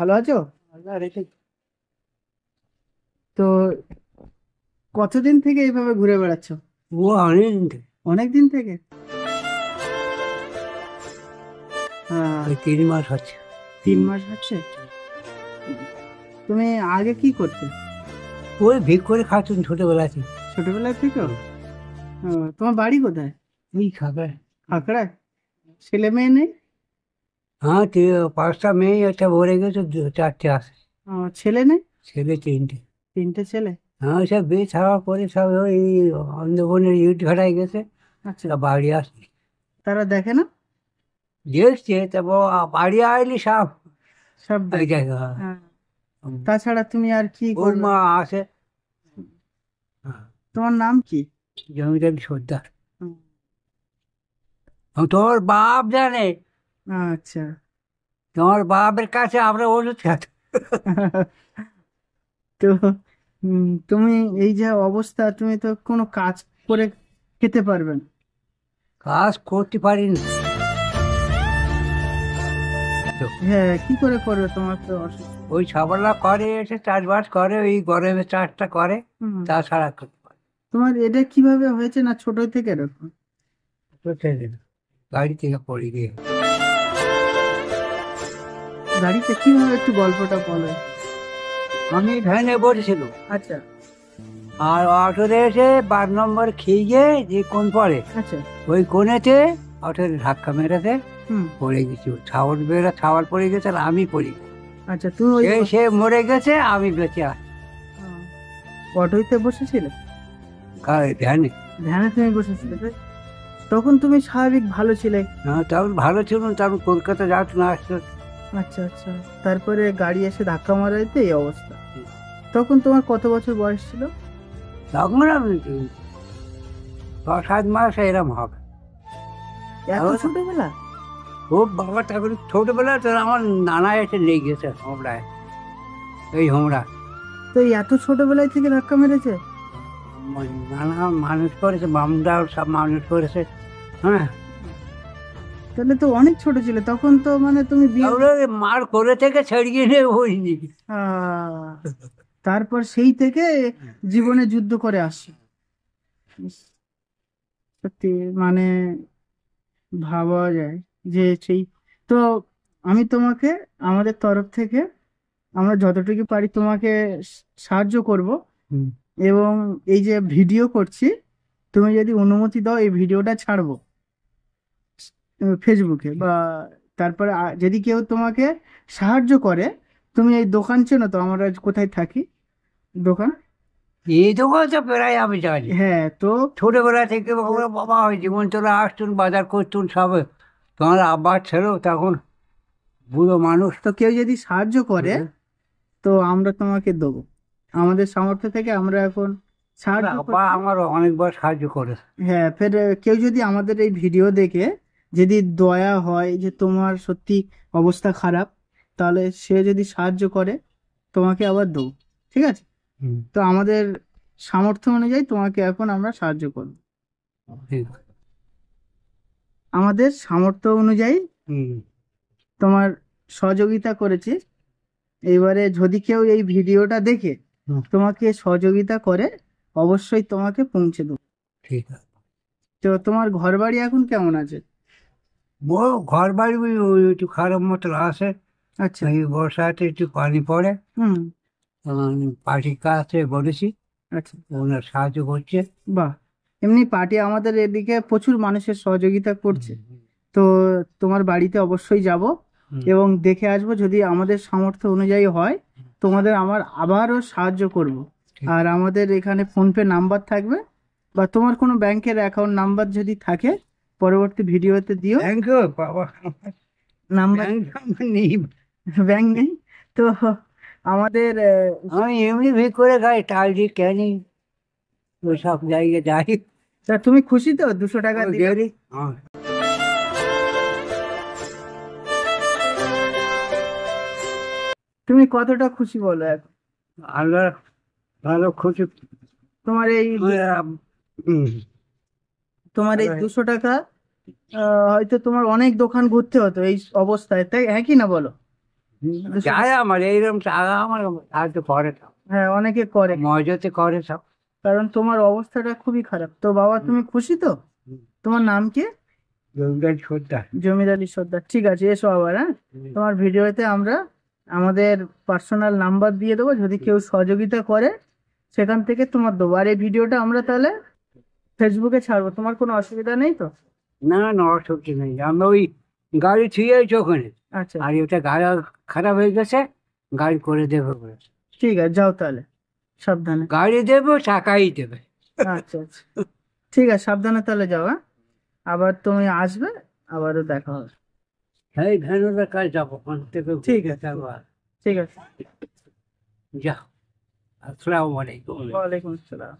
ভালো আছো? আল্লাহ রেখে। তো কতদিন থেকে এইভাবে ঘুরে বেড়াচ্ছো? ও অনেক দিন থেকে। অনেক দিন থেকে। আহ, ওই 3 মাস হচ্ছে। 3 মাস হচ্ছে। তুমি আগে কি করতে? ওই ভিক করে খাচ্ছেন ছোটবেলাতে। ছোটবেলায় থেকেও? তোমার বাড়ি কোথায়? ওই খাবে। খাকড়ায়? ছেলে মেয়ে নেই? হ্যাঁ, 5টা মেয়ে, একটা ভরে গেছে, 4টে আছে। ছেলে নেই? ছেলে 3টে। 3টে ছেলে? হ্যাঁ, সব বিয়ে ছাড়ার পরে সব ওই অন্ধবনের ইট ঘাটায় গেছে। আচ্ছা। তা বাড়ি আসছে। তারা দেখে না? দেখছে তারপর বাড়ি আইলি সব সব এই দেখে। জায়গা। হ্যাঁ। তাছাড়া তুমি আর কি ও করবে? মা আসে। হ্যাঁ, তোমার নাম কি? জমিদার সর্দার। হুম, তোর বাপ জানে। আচ্ছা। তোমার বাপের কাছে আমরা ওষুধ খেতাম। তো তুমি এই যে অবস্থা, তুমি তো কোনো কাজ করে খেতে পারবে না। কাজ করতে পারিনি তো। হ্যাঁ, কি করে করবে? তোমার তো অসুস্থ। ওই সকালবেলা করে, এসে চাষবাস করে, ওই গরমে চাষটা করে। হুম। তাছাড়া করতে পারে তোমার এটা কিভাবে হয়েছে, না ছোট থেকে এরকম? তো ছেড়ে দিল। গাড়ি থেকে পড়ে গিয়ে। গাড়িতে কিভাবে, একটু গল্পটা বলো। আমি ভ্যানে বসেছিল, আচ্ছা। আর অটোরে এসে 12 নম্বর খেয়ে গিয়ে যে কোণ পড়ে, আচ্ছা। ওই কোণেতে অটোর ধাক্কা মেরেছে। হুম। পড়ে গেছি, ছাওয়াল পড়ে গেছে, আর আমি পড়ি। আচ্ছা, তুমি ওই সে মরে গেছে, আমি বেঁচে আছি। অটোতে বসেছিলে? ভ্যানে। ভ্যানে তুমি বসেছিলে তাই? তখন তুমি স্বাভাবিক ভালো ছিলে? হ্যাঁ, তখন ভালো ছিল না, তখন কলকাতা যাওয়া না আসতো। আচ্ছা আচ্ছা। তারপরে গাড়ি এসে ধাক্কা মারাইতে এই অবস্থা। তখন তোমার কত বছর বয়স ছিল? তখন আমি 6-7 মাস এরম হবে। এত এখন ছোটবেলা? ও বাবা, তখন ছোটবেলা তো আমার নানা এসে নিয়ে গেছে হোমড়ায়, এই হোমড়া। তো এই এত ছোটবেলায় থেকে ধাক্কা মেরেছে? নানা মানুষ করেছে, মামদাও সব মানুষ করেছে। হ্যাঁ। তাহলে তো অনেক ছোট ছিল তখন, তো মানে তুমি বিয়ে। তাহলে মার করে থেকে ছাড়িয়ে নিয়ে হইনি। আহ, তারপর সেই থেকে জীবনে যুদ্ধ করে আসছে। ইস, সত্যি মানে ভাবা যায় যে সেই। তো আমি তোমাকে, আমাদের তরফ থেকে আমরা যতটুকু পারি তোমাকে সাহায্য করব। হুম। এবং এই যে ভিডিও করছি, তুমি যদি অনুমতি দাও এই ভিডিওটা ছাড়বো ফেসবুকে বা। তারপরে যদি কেউ তোমাকে সাহায্য করে, তুমি এই দোকান চেনো তো আমরা কোথায় থাকি? দোকান। এই দোকান তো প্রায় আমি জানি। হ্যাঁ তো। ছোটবেলা থেকে বাবা বাবা ওই জীবন চলে আসতুন, বাজার করতুন সব। তোমার আব্বা ছিল তখন বুড়ো মানুষ। তো কেউ যদি সাহায্য করে হ্যাঁ। তো আমরা তোমাকে দেবো। আমাদের সামর্থ্য থেকে আমরা এখন সাহায্য আব্বা করছি। আমার অনেকবার সাহায্য করেছে। হ্যাঁ, ফের কেউ যদি আমাদের এই ভিডিও দেখে যদি দয়া হয় যে তোমার সত্যি অবস্থা খারাপ, তাহলে সে যদি সাহায্য করে তোমাকে আবার দেবো। ঠিক আছে? হুম। তো আমাদের সামর্থ্য অনুযায়ী তোমাকে এখন আমরা সাহায্য করব। ঠিক। আমাদের সামর্থ্য অনুযায়ী হুম। তোমার সহযোগিতা করেছি। এবারে যদি কেউ এই ভিডিওটা দেখে হুম, তোমাকে সহযোগিতা করে, অবশ্যই তোমাকে পৌঁছে দেবো। ঠিক আছে। তো তোমার ঘর বাড়ি এখন কেমন আছে? বড় ঘর বাড়ি ওই একটু খারাপ মতো আছে। আচ্ছা। এই বর্ষাতে একটু পানি পড়ে। হুম। পাটি কাছে বলেছি, আচ্ছা। ওনার সাহায্য করছে। বাহ। এমনি পার্টি আমাদের এদিকে প্রচুর মানুষের সহযোগিতা করছে। হুম। তো তোমার বাড়িতে অবশ্যই যাব হুম। এবং দেখে আসবো, যদি আমাদের সামর্থ্য অনুযায়ী হয় তোমাদের আমার আবারও সাহায্য করব। ঠিক। আর আমাদের এখানে ফোনপে নাম্বার থাকবে, বা তোমার কোনো ব্যাংকের অ্যাকাউন্ট নাম্বার যদি থাকে পরবর্তী ভিডিওতে দিও। ব্যাংক বাবা, নাম্বার? ব্যাংক আমার নেই। ব্যাংক নেই তো? আমাদের আমি এমনি করে খাই, টাইডি ক্যানি ওই সব জায়গায় যাই। তা তুমি খুশি তো 200 টাকা ওই দিলাম? গেলি। তুমি কতটা খুশি বলো এখন? আল্লাহ ভালো খুশি। তোমার এই হুম। তোমার এই 200 টাকা হয়তো তোমার অনেক দোকান ঘুরতে হতো এই অবস্থায়, তাই হ্যাঁ কি না বলো? যায় আমার এইরকম টাকা আমার সাহায্য করে সব, হ্যাঁ, অনেকে করে, মজাতে করে সব। কারণ তোমার অবস্থাটা খুবই খারাপ। তো বাবা তুমি খুশি তো? তোমার নাম কি? জমিদার সর্দার। জমির আলী সর্দার। ঠিক আছে, এসো আবার। হ্যাঁ, তোমার ভিডিওতে আমরা আমাদের পার্সোনাল নাম্বার দিয়ে দেবো, যদি কেউ সহযোগিতা করে সেখান থেকে তোমার দেবো। আর এই ভিডিওটা আমরা তাহলে ফেসবুকে ছাড়বো, তোমার কোনো অসুবিধা নেই তো? না না, অসুবিধা নেই, আমি ওই গাড়ি থুয়ে আছি ওখানে, আচ্ছা, আর ওটা গাড়ি খারাপ হয়ে গেছে, গাড়ি করে দেবে বলেছে। ঠিক আছে, যাও তাহলে, সাবধানে। গাড়ি দেবে, টাকাই দেবে। আচ্ছা আচ্ছা, ঠিক আছে, সাবধানে তাহলে যাও। হ্যাঁ, আবার তুমি আসবে, আবারও দেখা হবে। এই ভ্যানের কাজ যাবো, ওখান থেকে ঠিক ঘুরে আছে, যাবো আর। ঠিক আছে। যা, আসসালামু আলাইকুম। ওয়ালাইকুম আসসালাম।